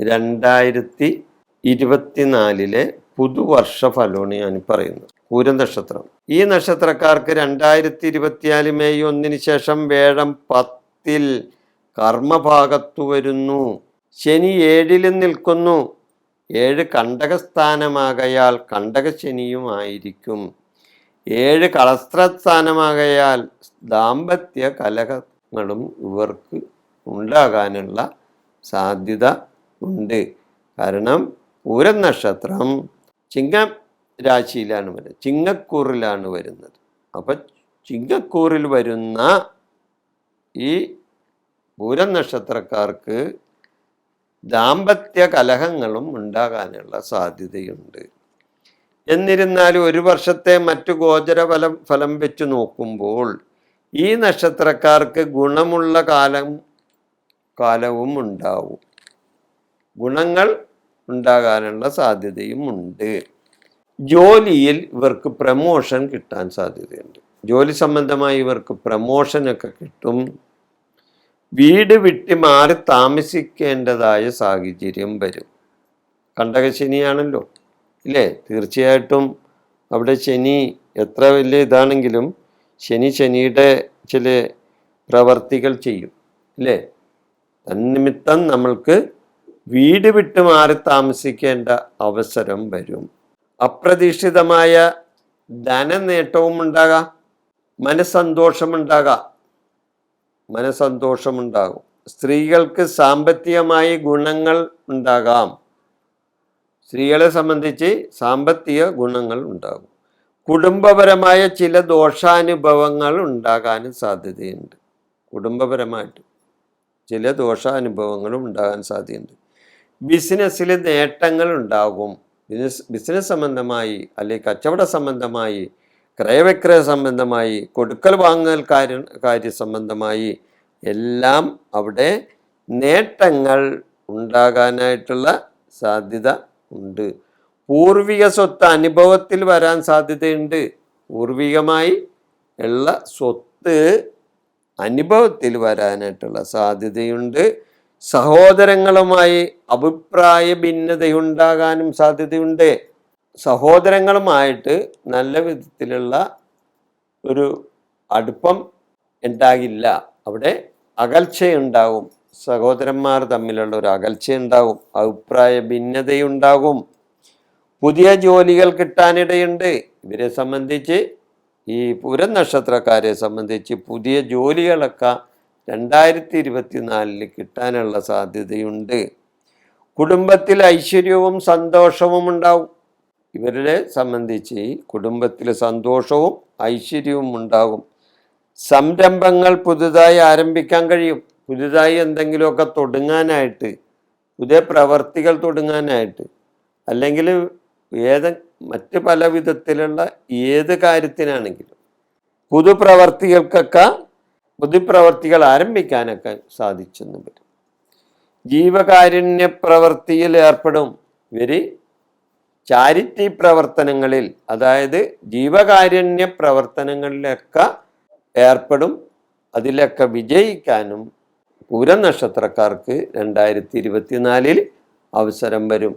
2024 പുതുവർഷ ഫലമാണ് ഞാൻ പറയുന്നത്. പൂരം നക്ഷത്രം. ഈ നക്ഷത്രക്കാർക്ക് 2024 മെയ് 1 ശേഷം വേഴം 10 കർമ്മഭാഗത്തു വരുന്നു. ശനി 7 നിൽക്കുന്നു. 7 കണ്ടകസ്ഥാനമാകയാൽ കണ്ടകശനിയുമായിരിക്കും. 7 കളസ്ത്രസ്ഥാനമാകയാൽ ദാമ്പത്യ കലഹങ്ങളും ഇവർക്ക് ഉണ്ടാകാനുള്ള സാധ്യത ഉണ്ട്. കാരണം പൂരം നക്ഷത്രം ചിങ്ങം രാശിയിലാണ് വരുന്നത്, ചിങ്ങക്കൂറിലാണ് വരുന്നത്. അപ്പം ചിങ്ങക്കൂറിൽ വരുന്ന ഈ പൂരം നക്ഷത്രക്കാർക്ക് ദാമ്പത്യ കലഹങ്ങളും ഉണ്ടാകാനുള്ള സാധ്യതയുണ്ട്. എന്നിരുന്നാലും ഒരു വർഷത്തെ മറ്റു ഗോചര ഫലം വെച്ച് നോക്കുമ്പോൾ ഈ നക്ഷത്രക്കാർക്ക് ഗുണമുള്ള കാലവും ഉണ്ടാവും. ഗുണങ്ങൾ ഉണ്ടാകാനുള്ള സാധ്യതയും ഉണ്ട്. ജോലിയിൽ ഇവർക്ക് പ്രമോഷൻ കിട്ടാൻ സാധ്യതയുണ്ട്. ജോലി സംബന്ധമായി ഇവർക്ക് പ്രമോഷനൊക്കെ കിട്ടും. വീട് വിട്ട് മാറി താമസിക്കേണ്ടതായ സാഹചര്യം വരും. കണ്ടകശനിയാണല്ലോ, ഇല്ലേ? തീർച്ചയായിട്ടും അവിടെ ശനി എത്ര വലിയ ഇതാണെങ്കിലും ശനിയുടെ ചില പ്രവർത്തികൾ ചെയ്യും, ഇല്ലേ? തന്നിമിത്തം നമ്മൾക്ക് വീട് വിട്ട് മാറി താമസിക്കേണ്ട അവസരം വരും. അപ്രതീക്ഷിതമായ ധനനേട്ടവും ഉണ്ടാകാം. മനസന്തോഷമുണ്ടാകും. സ്ത്രീകൾക്ക് സാമ്പത്തികമായി ഗുണങ്ങൾ ഉണ്ടാകാം. സ്ത്രീകളെ സംബന്ധിച്ച് സാമ്പത്തിക ഗുണങ്ങൾ ഉണ്ടാകും. കുടുംബപരമായ ചില ദോഷാനുഭവങ്ങൾ ഉണ്ടാകാനും സാധ്യതയുണ്ട്. കുടുംബപരമായിട്ട് ചില ദോഷാനുഭവങ്ങളും ഉണ്ടാകാൻ സാധ്യതയുണ്ട്. ബിസിനസ്സിൽ നേട്ടങ്ങൾ ഉണ്ടാകും. ബിസിനസ് സംബന്ധമായി അല്ലെങ്കിൽ കച്ചവട സംബന്ധമായി, ക്രയവിക്രയ സംബന്ധമായി, കൊടുക്കൽ വാങ്ങൽ കാര്യ സംബന്ധമായി എല്ലാം അവിടെ നേട്ടങ്ങൾ ഉണ്ടാകാനായിട്ടുള്ള സാധ്യത ഉണ്ട്. പൂർവിക സ്വത്ത് അനുഭവത്തിൽ വരാൻ സാധ്യതയുണ്ട്. പൂർവികമായി ഉള്ള സ്വത്ത് അനുഭവത്തിൽ വരാനായിട്ടുള്ള സാധ്യതയുണ്ട്. സഹോദരങ്ങളുമായി അഭിപ്രായ ഭിന്നതയുണ്ടാകാനും സാധ്യതയുണ്ട്. സഹോദരങ്ങളുമായിട്ട് നല്ല വിധത്തിലുള്ള ഒരു അടുപ്പം ഉണ്ടാകില്ല. അവിടെ അകൽച്ചയുണ്ടാകും. സഹോദരന്മാർ തമ്മിലുള്ള ഒരു അകൽച്ചയുണ്ടാകും. അഭിപ്രായ ഭിന്നതയുണ്ടാകും. പുതിയ ജോലികൾ കിട്ടാനിടയുണ്ട്. ഇവരെ സംബന്ധിച്ച്, ഈ പൂരം നക്ഷത്രക്കാരെ സംബന്ധിച്ച് പുതിയ ജോലികളൊക്കെ 2024 കിട്ടാനുള്ള സാധ്യതയുണ്ട്. കുടുംബത്തിൽ ഐശ്വര്യവും സന്തോഷവും ഉണ്ടാവും. ഇവരെ സംബന്ധിച്ച് കുടുംബത്തിൽ സന്തോഷവും ഐശ്വര്യവും ഉണ്ടാകും. സംരംഭങ്ങൾ പുതുതായി ആരംഭിക്കാൻ കഴിയും. പുതുതായി എന്തെങ്കിലുമൊക്കെ തുടങ്ങാനായിട്ട്, പുതിയ പ്രവർത്തികൾ തുടങ്ങാനായിട്ട്, അല്ലെങ്കിൽ മറ്റ് പല വിധത്തിലുള്ള ഏത് കാര്യത്തിനാണെങ്കിലും പുതുപ്രവർത്തികൾ ആരംഭിക്കാനൊക്കെ സാധിച്ചെന്ന് വരും. ജീവകാരുണ്യ പ്രവൃത്തിയിൽ ഏർപ്പെടും. ഇവർ ചാരിറ്റി പ്രവർത്തനങ്ങളിൽ, അതായത് ജീവകാരുണ്യ പ്രവർത്തനങ്ങളിലൊക്കെ ഏർപ്പെടും. അതിലൊക്കെ വിജയിക്കാനും പൂരം നക്ഷത്രക്കാർക്ക് 2024 അവസരം വരും.